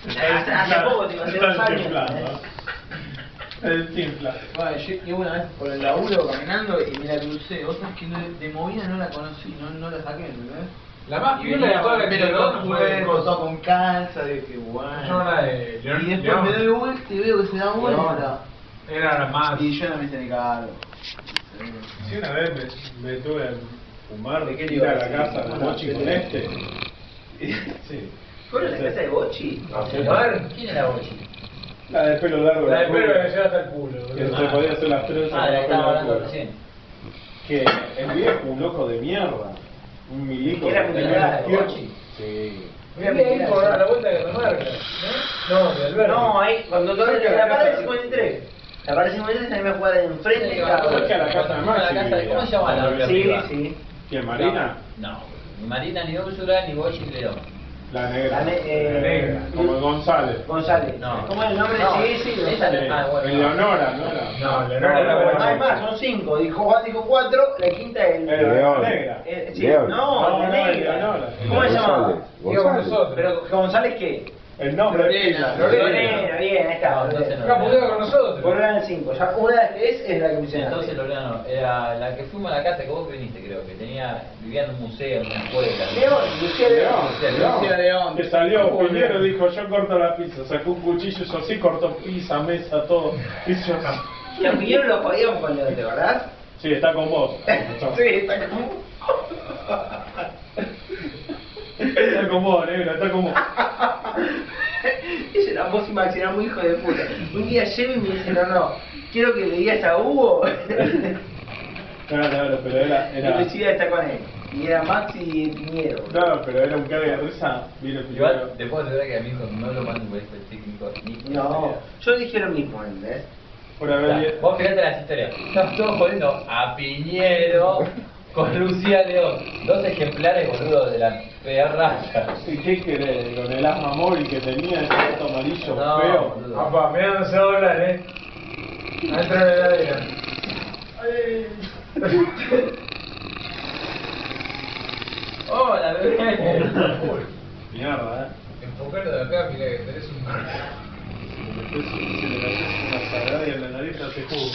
Hace poco, tipo, hace 2 años. El tinfla. Bueno, yo iba una vez por el laburo caminando y me la crucé. Otras que de movida no la conocí, no la saqué, ¿entendés? La más piola de toda la pero todo todo con calza, dije, bueno. Yo la de León. Y después me doy vuelta y veo que se da vuelta. Era la más. Y yo no me hice ni cargo. Sí, una vez me tuve a fumar, ¿De qué ir le iba a a la decir? casa de Mochi con este. Sí. ¿Fueron a la casa de Bochi? ¿A fumar? ¿Quién era Bochi? La de pelo largo. La de pelo rubia, que llega hasta el culo. que se podía hacer las trenzas Ah, con la la que pelo estaba hablando largo. recién. Que el viejo, un loco de mierda. Un milico. Era que militar, tenía Bochi. Sí. Voy a ir por la vuelta de Catamarca, ¿no? No, de Alberto. No, ahí, cuando todo Cerca de la la parada casa. del 53. La parada del 53 también me jugaba de enfrente. Sí, claro. Cerca de la casa de Maxi. La casa de- ¿Cómo se llama la vivía. Sí, arriba? sí. ¿Quién, Marina? No, ni Marina, ni Úrsula, ni Bochi, ni León. La negra. negra. Como el González. González. No. ¿Cómo es el nombre? No, Sí, sí, esa González. Ah, bueno. Eleonora, ¿no era? No, Leonora era No, buena. hay más, son 5. Dijo Juan, dijo 4. La quinta es el. Era León. la negra. Sí, León. no, la negra. Eleonora. ¿Cómo se llamaba? Digo con nosotros. Pero González, ¿qué? El nombre de Lorena. pila. Lorena, bien, ahí está. No, entonces no. Acá puteaba con nosotros. Por eran 5. Ya una de las que es la que mencionaste. Entonces Lorena no, era la que fuimos a la casa que vos viniste, creo, que vivía en un museo, en una escuela. León, Lucía León. Lucía León. Que salió Piñero y dijo, yo corto la pizza. Sacó un cuchillo, eso sí, cortó pizza, mesa, todo. Hizo... Que a Piñero lo jodíamos con León, ¿te acordás? Sí, está con vos. Sí, está como. Está con vos, negro, está con vos. Ese era vos y Maxi, era muy hijo de puta. Un día llego y me dice, no, quiero que le digas a Hugo Claro, pero era... que decida estar con él. Y era Maxi y Piñero. No, pero era un cague de risa. Vino Piñero. Igual, te puedo asegurar que a mi hijo no lo mando por este técnico. No, yo dije lo mismo, ¿entendés? Por haber... Vos fíjate las historias. Estamos todos jodiendo a Piñero con Lucía León. 2 ejemplares, boludo, de la perra. ¿Y qué querés? Con el asma móvil que tenía, ese gato amarillo No, feo. boludo. Papá, mirá dónde se va a hablar, Adentro de la heladera. Hola, bebé. Mierda, Enfocalo de acá, mirá que tenés un... Se le cayó una sagrada y en la nariz hace jugo.